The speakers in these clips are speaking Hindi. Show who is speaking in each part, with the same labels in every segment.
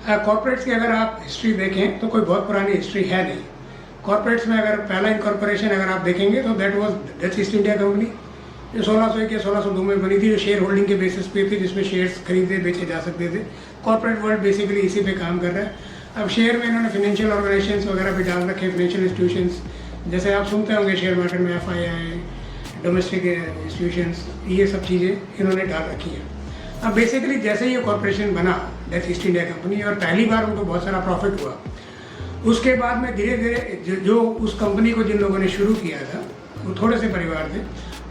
Speaker 1: कॉर्पोरेट्स की अगर आप हिस्ट्री देखें तो कोई बहुत पुरानी हिस्ट्री है नहीं। कॉर्पोरेट्स में अगर पहला इनकॉर्पोरेशन अगर आप देखेंगे तो that was Dutch east India company, जो 1601 या 1602 में बनी थी, जो शेयर होल्डिंग के बेसिस पे थी, जिसमें शेयर्स खरीदे बेचे जा सकते थे। कॉर्पोरेट वर्ल्ड बेसिकली इसी पे काम कर रहा है। अब शेयर में इन्होंने फाइनेंशियल ऑर्गेनाइजेशंस वगैरह भी डाल रखे, फाइनेंशियल इंस्टीट्यूशंस, जैसे आप सुनते होंगे शेयर मार्केट में FII, डोमेस्टिक इंस्टीट्यूशंस, ये सब चीज़ें इन्होंने डाल रखी हैं। अब बेसिकली जैसे ये कॉर्पोरेशन बना डच ईस्ट इंडिया कंपनी, और पहली बार उनको बहुत सारा प्रॉफिट हुआ, उसके बाद में धीरे धीरे जो उस कंपनी को जिन लोगों ने शुरू किया था, वो थोड़े से परिवार थे,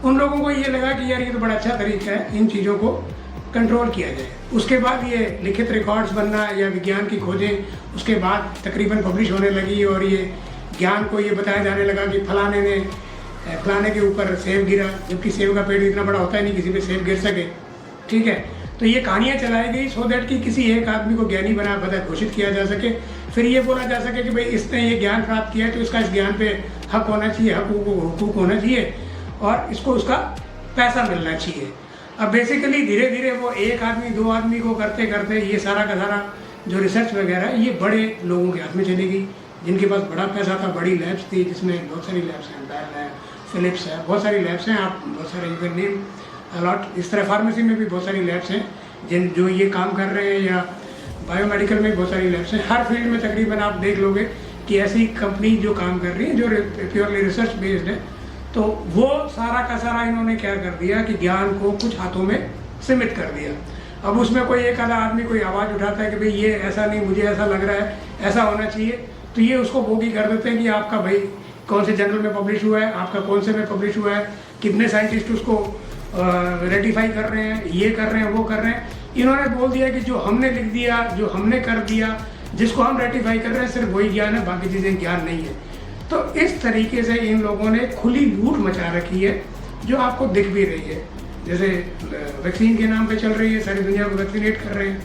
Speaker 1: उन लोगों को ये लगा कि यार ये तो बड़ा अच्छा तरीका है, इन चीज़ों को कंट्रोल किया जाए। उसके बाद ये लिखित रिकॉर्ड्स बनना या विज्ञान की खोजें उसके बाद तकरीबन पब्लिश होने लगी, और ये ज्ञान को ये बताया जाने लगा कि फलाने के ऊपर सेब गिरा, जबकि सेब का पेड़ इतना बड़ा होता है नहीं किसी पे सेब गिर सके। ठीक है, तो ये कहानियाँ चलाई गई सो दैट कि किसी एक आदमी को ज्ञानी बना पता घोषित किया जा सके, फिर ये बोला जा सके कि भाई इसने ये ज्ञान प्राप्त किया है तो इसका इस ज्ञान पे हक होना चाहिए, हुकूक होना चाहिए, और इसको उसका पैसा मिलना चाहिए। अब बेसिकली धीरे धीरे वो एक आदमी दो आदमी को करते करते ये सारा का सारा जो रिसर्च वगैरह है ये बड़े लोगों के हाथ में चली गई, जिनके पास बड़ा पैसा था, बड़ी लैब्स थी, जिसमें बहुत सारी लैब्स हैं, बैल है, फिलिप्स है, बहुत सारी लैब्स हैं, आप बहुत सारे यू कैन नेम अलॉट। इस तरह फार्मेसी में भी बहुत सारी लैब्स हैं जो ये काम कर रहे हैं, या बायोमेडिकल में बहुत सारी लैब्स हैं। हर फील्ड में तकरीबन आप देख लोगे कि ऐसी कंपनी जो काम कर रही है जो प्योरली रिसर्च बेस्ड है। तो वो सारा का सारा इन्होंने क्या कर दिया कि ज्ञान को कुछ हाथों में सीमित कर दिया। अब उसमें कोई एक आधा आदमी कोई आवाज़ उठाता है कि भाई ये ऐसा नहीं, मुझे ऐसा लग रहा है, ऐसा होना चाहिए, तो ये उसको बोगी कर देते हैं कि आपका भाई कौन से जर्नल में पब्लिश हुआ है, आपका कौन से में पब्लिश हुआ है, कितने साइंटिस्ट उसको रेटिफाई कर रहे हैं, ये कर रहे हैं, वो कर रहे हैं। इन्होंने बोल दिया कि जो हमने लिख दिया, जो हमने कर दिया, जिसको हम रेटिफाई कर रहे हैं, सिर्फ वही ज्ञान है, बाकी चीज़ें ज्ञान नहीं है। तो इस तरीके से इन लोगों ने खुली लूट मचा रखी है, जो आपको दिख भी रही है। जैसे वैक्सीन के नाम पे चल रही है, सारी दुनिया को वैक्सीनेट कर रहे हैं।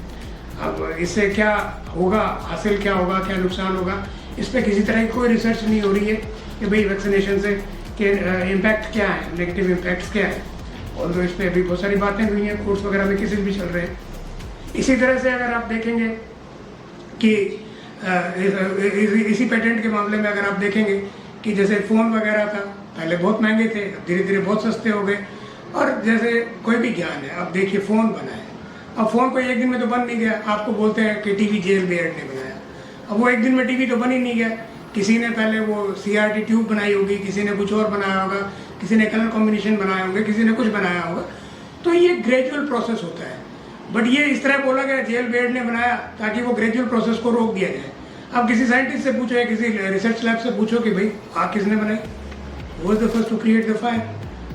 Speaker 1: अब इससे क्या होगा, हासिल क्या होगा, क्या नुकसान होगा, इस पर किसी तरह की कोई रिसर्च नहीं हो रही है कि भाई वैक्सीनेशन से के इम्पैक्ट क्या है, नेगेटिव इम्पैक्ट्स क्या है। और तो इस पर अभी बहुत सारी बातें हुई हैं, कोर्स वगैरह में केसेस भी चल रहे हैं। इसी तरह से अगर आप देखेंगे कि इसी पेटेंट के मामले में अगर आप देखेंगे कि जैसे फ़ोन वगैरह था, पहले बहुत महंगे थे, धीरे धीरे बहुत सस्ते हो गए। और जैसे कोई भी ज्ञान है, अब देखिए फ़ोन बना है, अब फ़ोन कोई एक दिन में तो बन नहीं गया। आपको बोलते हैं कि टीवी जेल बेयर्ड ने बनाया, अब वो एक दिन में टीवी तो बन ही नहीं गया। किसी ने पहले वो CRT ट्यूब बनाई होगी, किसी ने कुछ और बनाया होगा, किसी ने कलर कॉम्बिनेशन बनाए होंगे, किसी ने कुछ बनाया होगा। तो ये ग्रेजुअल प्रोसेस होता है। बट ये इस तरह बोला गया जेल बेयर्ड ने बनाया ताकि वो ग्रेजुअल प्रोसेस को रोक दिया जाए। अब किसी साइंटिस्ट से पूछो या किसी रिसर्च लैब से पूछो कि भाई आग किसने बनाई, वो is the first to create the fire,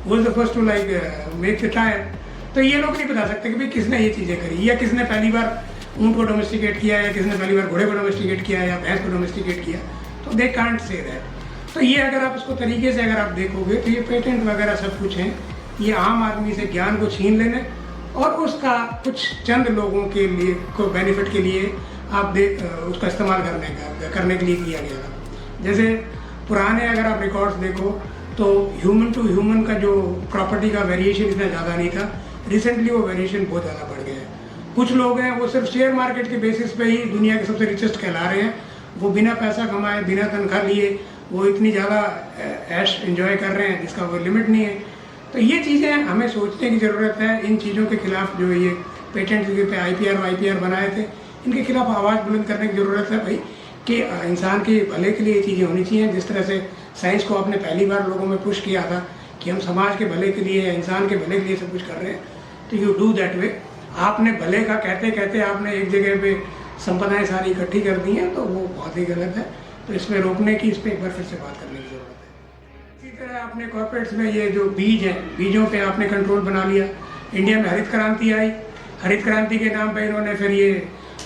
Speaker 1: वो is the first to like make the tyre. तो ये लोग नहीं बता सकते कि भाई किसने ये चीज़ें करी, या किसने पहली बार ऊँट को डोमेस्टिकेट किया, या किसने पहली बार घोड़े को डोमेस्टिकेट किया, या भैंस को डोमेस्टिकेट किया। तो दे कांट से दैट। तो ये अगर आप इसको तरीके से अगर आप देखोगे तो ये पेटेंट वगैरह सब कुछ हैं, ये आम आदमी से ज्ञान को छीन लेने और उसका कुछ चंद लोगों के लिए को बेनिफिट के लिए आप उसका इस्तेमाल करने के लिए किया गया था। जैसे पुराने अगर आप रिकॉर्ड्स देखो तो ह्यूमन टू ह्यूमन का जो प्रॉपर्टी का वेरिएशन इतना ज़्यादा नहीं था। रिसेंटली वो वेरिएशन बहुत ज़्यादा बढ़ गया है। कुछ लोग हैं वो सिर्फ शेयर मार्केट के बेसिस पे ही दुनिया के सबसे रिचेस्ट कहला रहे हैं। वो बिना पैसा कमाए, बिना तनख्वाह लिए वो इतनी ज़्यादा ऐश एंजॉय कर रहे हैं जिसका कोई लिमिट नहीं है। तो ये चीज़ें हमें सोचने की ज़रूरत है। इन चीज़ों के खिलाफ जो ये पेटेंट पे IPR बनाए थे, इनके खिलाफ आवाज़ बुलंद करने की ज़रूरत है भाई, कि इंसान के भले के लिए ये चीज़ें होनी चाहिए। जिस तरह से साइंस को आपने पहली बार लोगों में पुश किया था कि हम समाज के भले के लिए, इंसान के भले के लिए सब कुछ कर रहे हैं, तो यू डू दैट वे। आपने भले का कहते कहते आपने एक जगह पे संपदाएं सारी इकट्ठी कर दी हैं, तो वो बहुत ही गलत है। तो इसमें रोकने की, इस पर एक बार फिर से बात करने की ज़रूरत है। इसी तरह आपने कॉर्पोरेट्स में ये जो बीज हैं, बीजों पे आपने कंट्रोल बना लिया। इंडिया में हरित क्रांति आई, हरित क्रांति के नाम पे इन्होंने फिर ये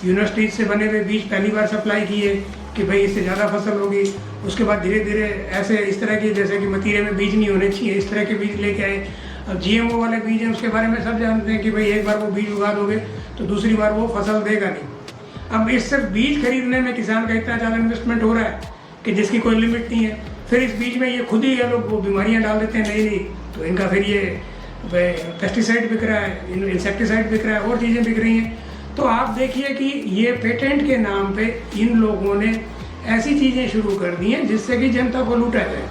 Speaker 1: यूनिवर्सिटीज से बने हुए बीज पहली बार सप्लाई किए कि भाई इससे ज़्यादा फसल होगी। उसके बाद धीरे धीरे ऐसे इस तरह की, जैसे कि मतीरे में बीज नहीं होने चाहिए, इस तरह के बीज लेके आए। अब GMO वाले बीज हैं, उसके बारे में सब जानते हैं कि भाई एक बार वो बीज उगा दोगे तो दूसरी बार वो फसल देगा नहीं। अब इस सिर्फ बीज खरीदने में किसान का इतना ज़्यादा इन्वेस्टमेंट हो रहा है कि जिसकी कोई लिमिट नहीं है। फिर इस बीज में ये खुद ही ये लोग वो बीमारियाँ डाल देते हैं नई नई, तो इनका फिर ये पेस्टिसाइड बिक रहा है, इंसेक्टिसाइड बिक रहा है, और चीज़ें बिक रही हैं। तो आप देखिए कि ये पेटेंट के नाम पे इन लोगों ने ऐसी चीज़ें शुरू कर दी हैं जिससे कि जनता को लूटा जाए।